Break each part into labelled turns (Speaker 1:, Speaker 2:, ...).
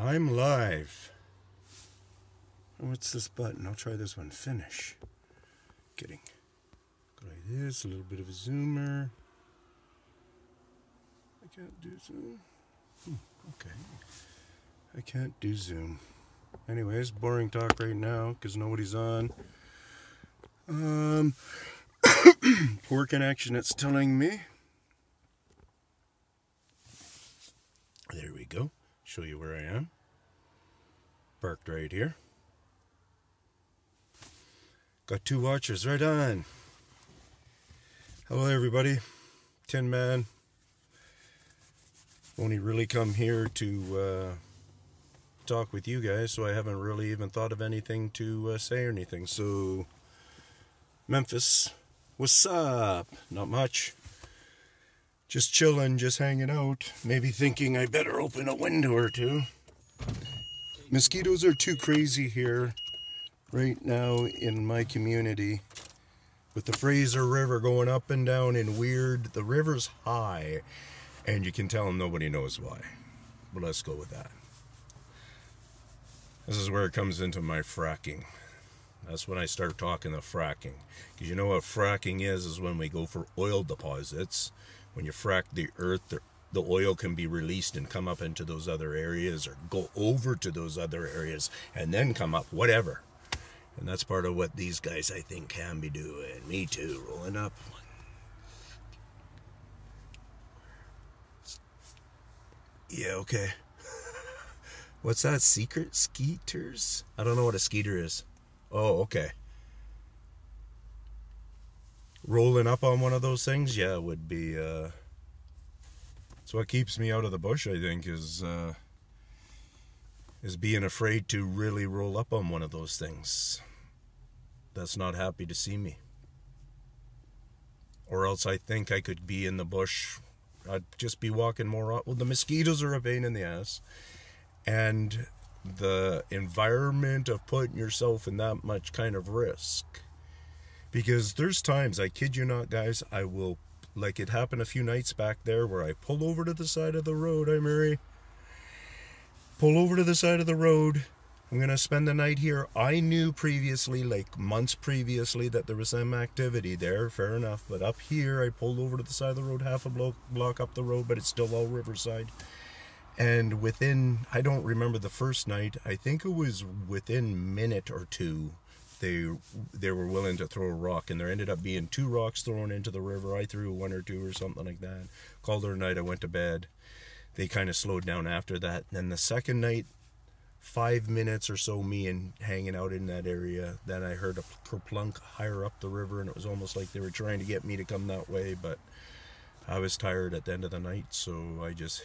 Speaker 1: I'm live. What's this button? I'll try this one. Finish. Kidding. Go like this. A little bit of a zoomer. I can't do zoom. Okay. I can't do zoom. Anyways, boring talk right now because nobody's on. Poor connection, it's telling me. There we go. Show you where I am. Parked right here. Got two watchers, right on. Hello everybody. Tin Man. Only really come here to talk with you guys, so I haven't really even thought of anything to say or anything. So, Memphis, what's up? Not much. Just chilling, just hanging out. Maybe thinking I better open a window or two. Mosquitoes are too crazy here right now in my community. With the Fraser River going up and down in weird... The river's high, and you can tell nobody knows why. But let's go with that. This is where it comes into my fracking. That's when I start talking the fracking. Because you know what fracking is when we go for oil deposits. When you frack the earth, the oil can be released and come up into those other areas or go over to those other areas and then come up, whatever. And that's part of what these guys, I think, can be doing. Me too, rolling up. Yeah, okay. What's that? Secret skeeters? I don't know what a skeeter is. Oh, okay. Rolling up on one of those things, yeah, would be, it's what keeps me out of the bush, I think, is being afraid to really roll up on one of those things. That's not happy to see me. Or else I think I could be in the bush. I'd just be walking more. Well, the mosquitoes are a pain in the ass. And the environment of putting yourself in that much kind of risk. Because there's times, I kid you not, guys, I will, like it happened a few nights back there, where I pull over to the side of the road, pull over to the side of the road, I'm going to spend the night here. I knew previously, like months previously, that there was some activity there, fair enough, but up here, I pulled over to the side of the road, half a block up the road, but it's still all riverside. And within, I don't remember the first night, I think it was within a minute or two, they were willing to throw a rock, and there ended up being 2 rocks thrown into the river. I threw 1 or 2 or something like that. Called it a night. I went to bed. They kind of slowed down after that. And then the second night, 5 minutes or so, me and hanging out in that area, then I heard a kerplunk higher up the river, and it was almost like they were trying to get me to come that way, but I was tired at the end of the night, so I just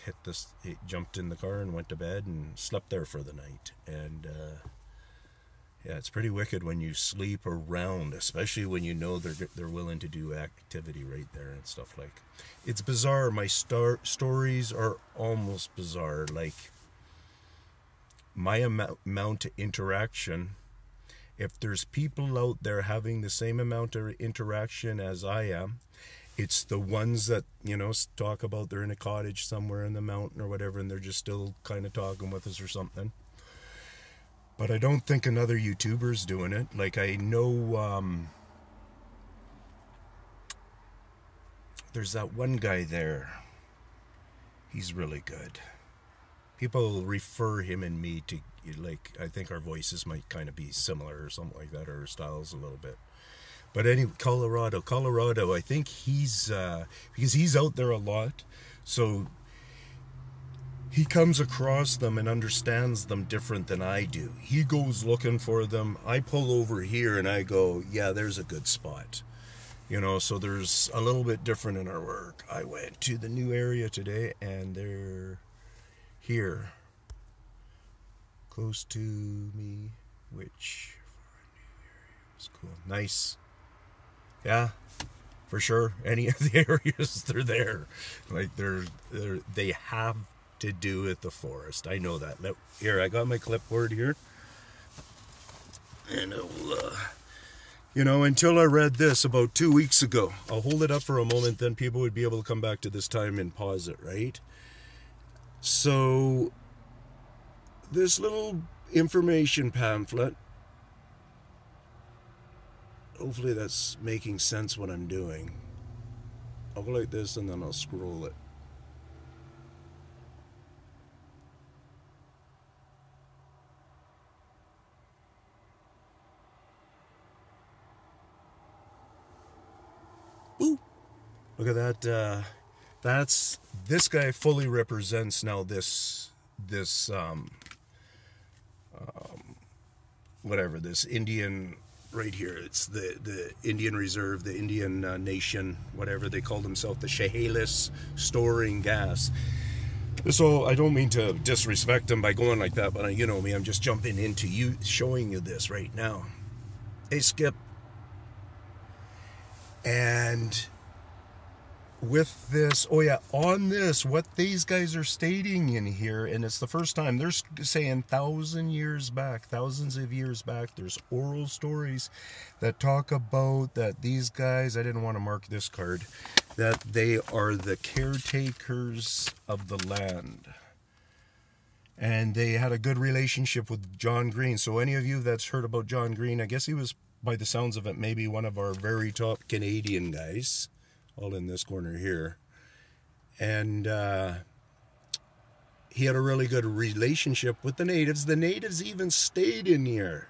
Speaker 1: jumped in the car and went to bed and slept there for the night. And yeah, it's pretty wicked when you sleep around, especially when you know they're willing to do activity right there and stuff like. It's bizarre. My stories are almost bizarre. Like my amount of interaction. If there's people out there having the same amount of interaction as I am, it's the ones that, you know, talk about they're in a cottage somewhere in the mountain or whatever, and they're just still kind of talking with us or something. But I don't think another YouTuber's doing it. Like, I know, there's that one guy there. He's really good. People refer him and me to, like, I think our voices might kind of be similar or something like that, or our styles a little bit. But anyway, Colorado, I think he's, because he's out there a lot, so he comes across them and understands them different than I do. He goes looking for them. I pull over here and I go, yeah, there's a good spot. You know, so there's a little bit different in our work. I went to the new area today and they're here. Close to me, which for a new area was cool. Nice. Yeah, for sure. Any of the areas, they're there. Like, they have to do with the forest. I know that. Here, I got my clipboard here. And you know, until I read this about 2 weeks ago, I'll hold it up for a moment, then people would be able to come back to this time and pause it, right? So this little information pamphlet. Hopefully that's making sense what I'm doing. I'll go like this and then I'll scroll it. Ooh. Look at that. This guy fully represents now this whatever, this Indian right here. It's the Indian Reserve, the Indian Nation, whatever they call themselves, the Chehalis storing gas. So I don't mean to disrespect them by going like that, but you know me, I'm just jumping into you, showing you this right now. Hey, Skip. And with this, oh yeah, on this, what these guys are stating in here, and it's the first time, they're saying thousands of years back, there's oral stories that talk about that these guys, I didn't want to mark this card, that they are the caretakers of the land. And they had a good relationship with John Green. So any of you that's heard about John Green, I guess he was, by the sounds of it, maybe one of our very top Canadian guys. All in this corner here. And he had a really good relationship with the natives. The natives even stayed in here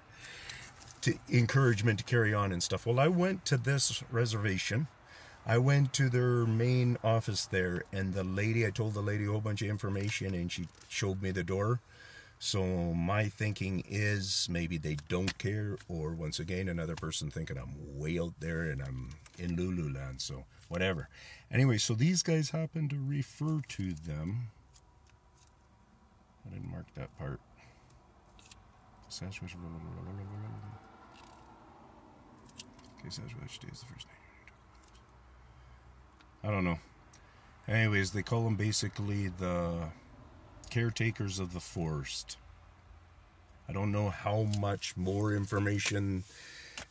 Speaker 1: to encouragement to carry on and stuff. Well, I went to this reservation. I went to their main office there, and I told the lady a whole bunch of information, and she showed me the door. So my thinking is maybe they don't care, or once again, another person thinking I'm way out there and I'm in Lululand, so whatever. Anyway, so these guys happen to refer to them. I didn't mark that part. I don't know. Anyways, they call them basically the caretakers of the forest. I don't know how much more information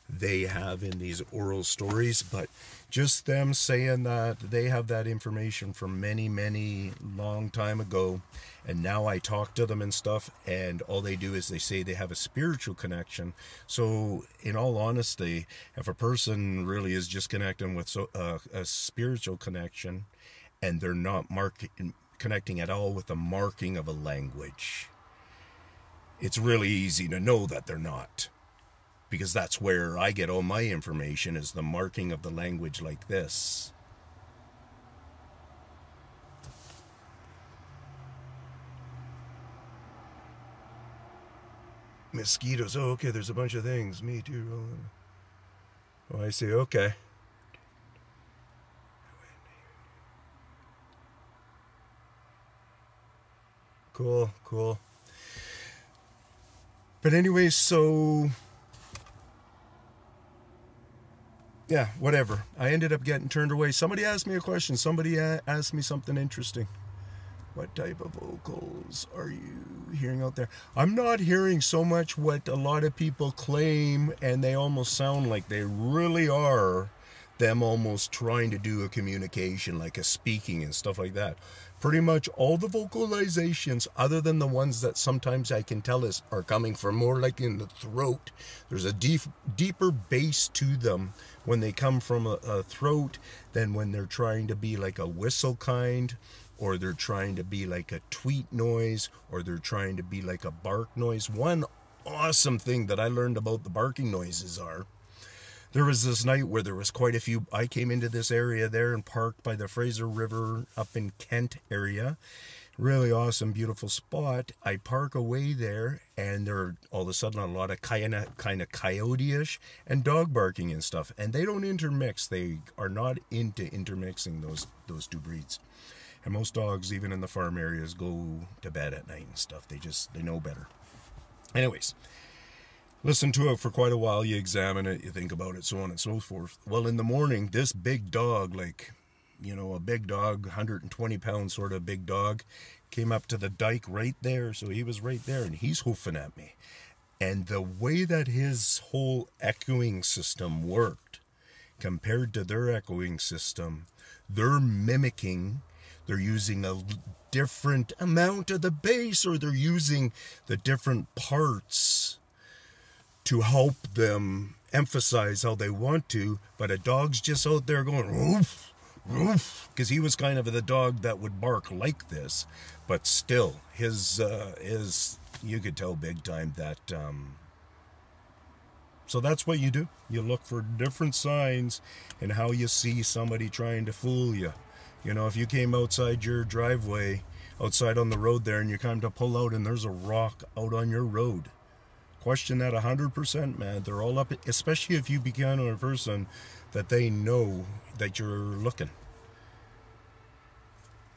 Speaker 1: they have in these oral stories, but just them saying that they have that information from many long time ago, and now I talk to them and stuff, and all they do is they say they have a spiritual connection. So in all honesty, if a person really is just connecting with a spiritual connection, and they're not connecting at all with the marking of a language, it's really easy to know that they're not. Because that's where I get all my information, is the marking of the language like this. Mosquitoes. Oh, okay, there's a bunch of things. Me too. Oh, I see. Okay. Cool. But anyway, so yeah, whatever. I ended up getting turned away. Somebody asked me a question. Somebody asked me something interesting. What type of vocals are you hearing out there? I'm not hearing so much what a lot of people claim, and they almost sound like they really are, them almost trying to do a communication, like a speaking and stuff like that. Pretty much all the vocalizations, other than the ones that sometimes I can tell are coming from more like in the throat. There's a deeper bass to them when they come from a throat than when they're trying to be like a whistle kind, or they're trying to be like a tweet noise, or they're trying to be like a bark noise. One awesome thing that I learned about the barking noises are, there was this night where there was quite a few. I came into this area there and parked by the Fraser River up in Kent area. Really awesome, beautiful spot. I park away there, and there are all of a sudden a lot of kind of coyote-ish and dog barking and stuff. And they don't intermix. They are not into intermixing those two breeds. And most dogs, even in the farm areas, go to bed at night and stuff. They know better. Anyways, listen to it for quite a while. You examine it, you think about it, so on and so forth. Well, in the morning, this big dog, like, a big dog, 120 pounds sort of big dog, came up to the dike right there. So he was right there, and he's hoofing at me. And the way that his whole echoing system worked compared to their echoing system, they're mimicking they're using a different amount of the bass, or they're using the different parts to help them emphasize how they want to. But a dog's just out there going woof, woof, because he was kind of the dog that would bark like this, but still his you could tell big time that so that's what you do. You look for different signs in how you see somebody trying to fool you. You know, if you came outside your driveway, outside on the road there, and you come to pull out and there's a rock out on your road, question that 100%, man. They're all up, especially if you become a person that they know that you're looking.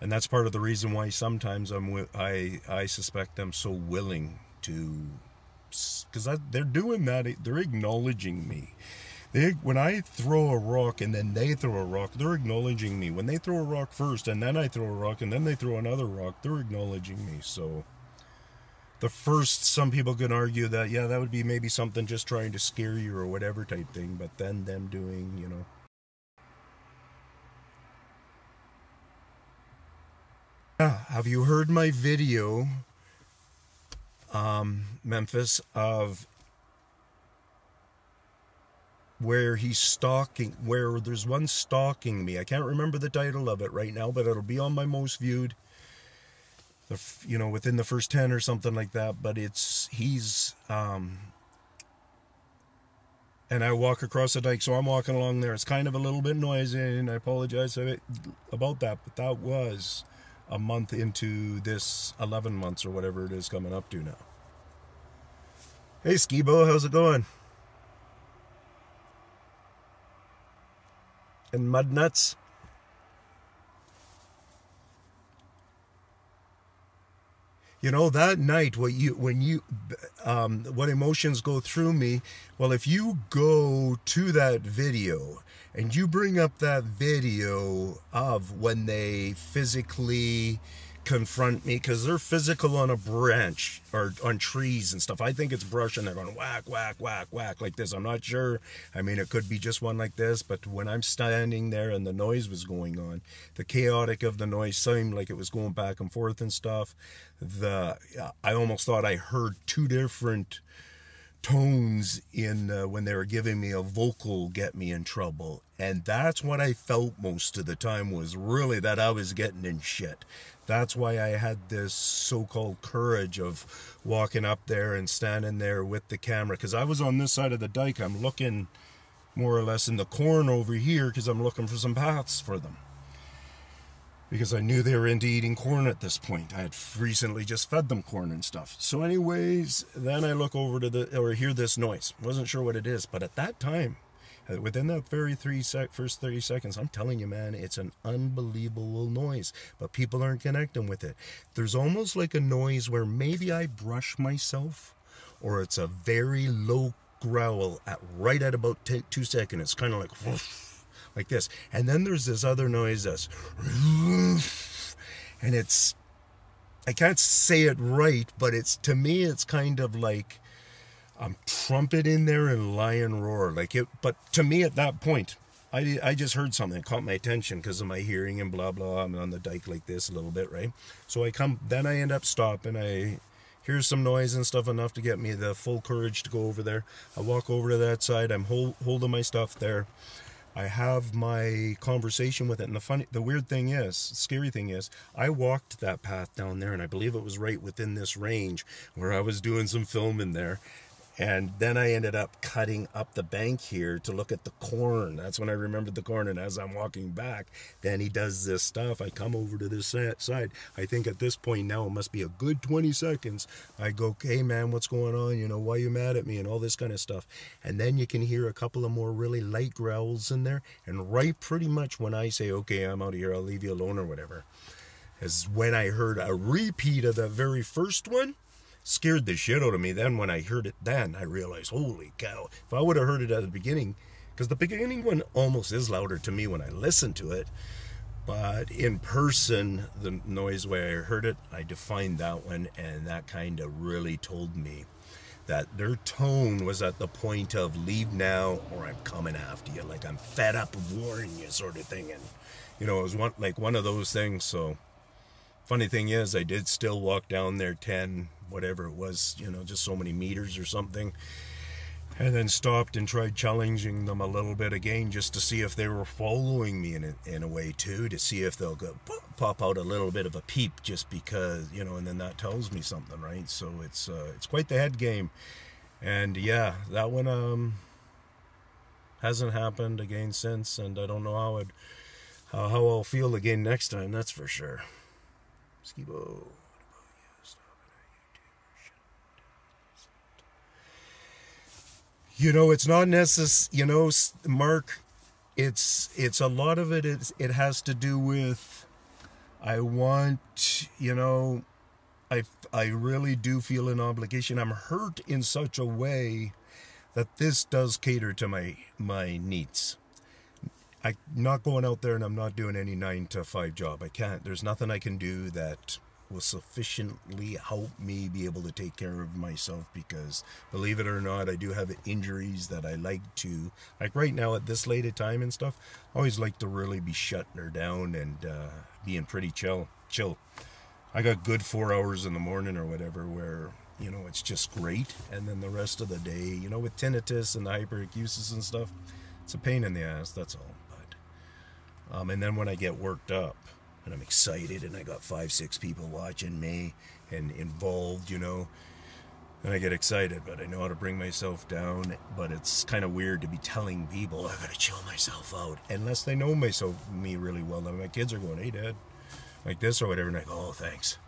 Speaker 1: And that's part of the reason why sometimes I suspect them so willing to, because they're doing that. They're acknowledging me. When I throw a rock and then they throw a rock, they're acknowledging me. When they throw a rock first and then I throw a rock and then they throw another rock, they're acknowledging me. So the first, some people can argue that, yeah, that would be maybe something just trying to scare you or whatever type thing. But then them doing, you know. Yeah, have you heard my video, Memphis, of where he's stalking, where there's one stalking me? I can't remember the title of it right now, but it'll be on my most viewed, you know, within the first 10 or something like that. But he's and I walk across the dike, so I'm walking along there. It's kind of a little bit noisy, and I apologize about that, but that was a month into this 11 months or whatever it is coming up to now. Hey Skibo, how's it going? And mud nuts. You know, that night, what emotions go through me. Well, if you go to that video and you bring up that video of when they physically confront me, because they're physical on a branch or on trees and stuff. I think it's brush and they're going whack, whack, whack, whack like this. I'm not sure. I mean, it could be just one like this, but when I'm standing there and the noise was going on, the chaotic of the noise seemed like it was going back and forth and stuff. I almost thought I heard two different tones in when they were giving me a vocal get me in trouble. And that's what I felt most of the time, was really that I was getting in shit. That's why I had this so-called courage of walking up there and standing there with the camera, because I was on this side of the dike. I'm looking more or less in the corn over here because I'm looking for some paths for them, because I knew they were into eating corn at this point. I had recently just fed them corn and stuff. So anyways, then I look over to hear this noise. Wasn't sure what it is, but at that time, within that very first 30 seconds, I'm telling you, man, it's an unbelievable noise, but people aren't connecting with it. There's almost like a noise where maybe I brush myself, or it's a very low growl right at about 2 seconds. It's kind of like whoosh, like this. And then there's this other noise that's and it's, I can't say it right, but to me it's kind of like trumpet in there and lion roar, like it. But to me at that point, I just heard something that caught my attention because of my hearing and blah blah. I'm on the dike like this a little bit, right? So then I end up stopping. I hear some noise and stuff enough to get me the full courage to go over there. I walk over to that side. I'm holding my stuff there. I have my conversation with it, and the weird thing is, scary thing is, I walked that path down there, and I believe it was right within this range where I was doing some filming there. And then I ended up cutting up the bank here to look at the corn. That's when I remembered the corn. And as I'm walking back, then he does this stuff. I come over to this side. I think at this point now, it must be a good 20 seconds. I go, hey, man, what's going on? You know, why are you mad at me? And all this kind of stuff. And then you can hear a couple of more really light growls in there. And right pretty much when I say, okay, I'm out of here, I'll leave you alone or whatever, is when I heard a repeat of the very first one. Scared the shit out of me. Then when I heard it, then I realized, holy cow, if I would have heard it at the beginning, because the beginning one almost is louder to me when I listen to it, but in person, the noise way I heard it, I defined that one, and that kind of really told me that their tone was at the point of leave now or I'm coming after you, like I'm fed up of warning you sort of thing. And you know, it was one of those things. So funny thing is, I did still walk down there 10, whatever it was, you know, just so many meters or something, and then stopped and tried challenging them a little bit again, just to see if they were following me in a way too, to see if they'll go pop out a little bit of a peep, just because, you know, and then that tells me something, right? So it's quite the head game. And yeah, that one hasn't happened again since, and I don't know how I'll feel again next time, that's for sure. Skibo. You know, it's not necessary, you know, Mark, it's a lot of it has to do with, I want, you know, I really do feel an obligation. I'm hurt in such a way that this does cater to my needs. I'm not going out there and I'm not doing any 9 to 5 job. I can't. There's nothing I can do that will sufficiently help me be able to take care of myself, because believe it or not, I do have injuries that I like to, like right now at this late at time and stuff, I always like to really be shutting her down and being pretty chill. I got good 4 hours in the morning or whatever where, you know, it's just great, and then the rest of the day, you know, with tinnitus and the hyperacusis and stuff, it's a pain in the ass, that's all. But and then when I get worked up and I'm excited and I got 5-6 people watching me and involved, you know, and I get excited, but I know how to bring myself down. But it's kind of weird to be telling people I gotta chill myself out unless they know me really well. I mean, my kids are going, "Hey Dad," like this or whatever, and I go, "Oh, thanks,"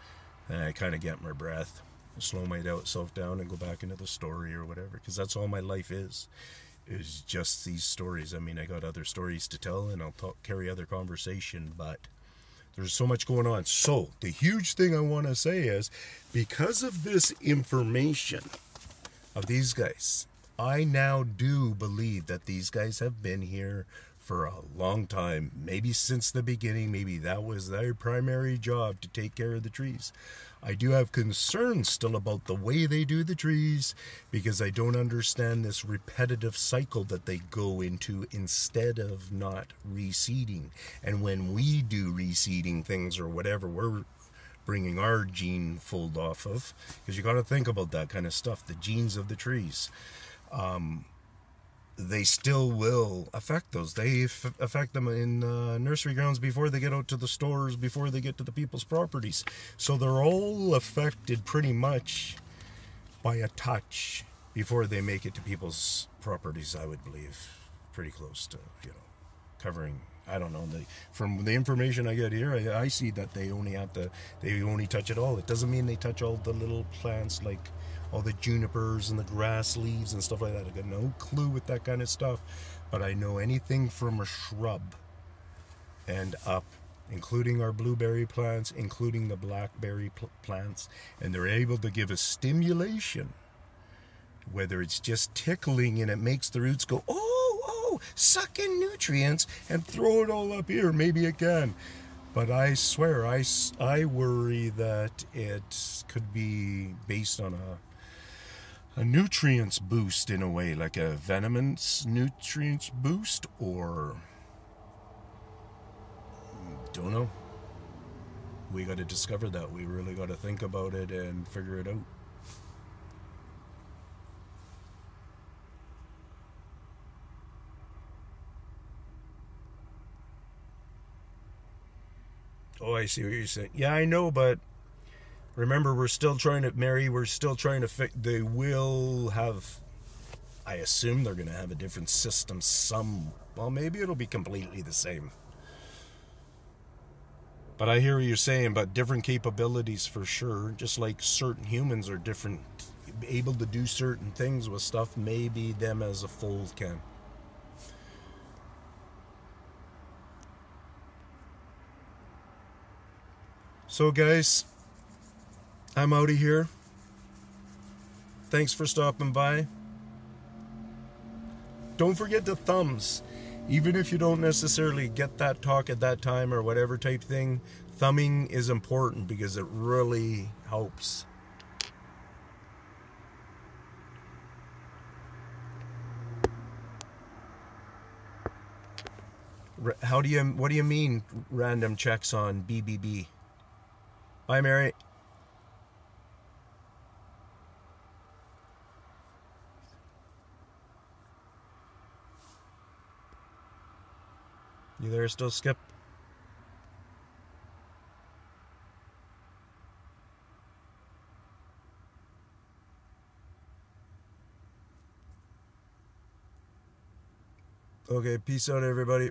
Speaker 1: and I kind of get my breath, slow myself down and go back into the story or whatever, because that's all my life is just these stories. I mean, I got other stories to tell and I'll carry other conversation, but there's so much going on. So the huge thing I want to say is, because of this information of these guys, I now do believe that these guys have been here for a long time, maybe since the beginning. Maybe that was their primary job, to take care of the trees. I do have concerns still about the way they do the trees, because I don't understand this repetitive cycle that they go into instead of not reseeding. And when we do reseeding things or whatever, we're bringing our gene fold off of, because you got to think about that kind of stuff, the genes of the trees. They still will affect those. They affect them in nursery grounds before they get out to the stores, before they get to the people's properties. So they're all affected pretty much by a touch before they make it to people's properties, I would believe. Pretty close to, you know, covering, I don't know, from the information I get here, I see that they only touch it all. It doesn't mean they touch all the little plants, like all the junipers and the grass leaves and stuff like that. I got no clue with that kind of stuff, but I know anything from a shrub and up, including our blueberry plants, including the blackberry plants, and they're able to give a stimulation, whether it's just tickling and it makes the roots go, oh, suck in nutrients and throw it all up here. Maybe it can. But I swear, I worry that it could be based on a nutrients boost in a way, like a venomous nutrients boost, or don't know. We got to discover that. We really got to think about it and figure it out. Oh, I see what you're saying. Yeah, I know, but remember, we're still trying to fix. They will have, I assume they're going to have a different system. Well, maybe it'll be completely the same. But I hear what you're saying, but different capabilities for sure. Just like certain humans are different, able to do certain things with stuff, maybe them as a fold can. So guys, I'm out of here. Thanks for stopping by. Don't forget the thumbs. Even if you don't necessarily get that talk at that time or whatever type thing, thumbing is important because it really helps. What do you mean random checks on BBB? Bye, Mary. You there still, Skip? Okay, peace out, everybody.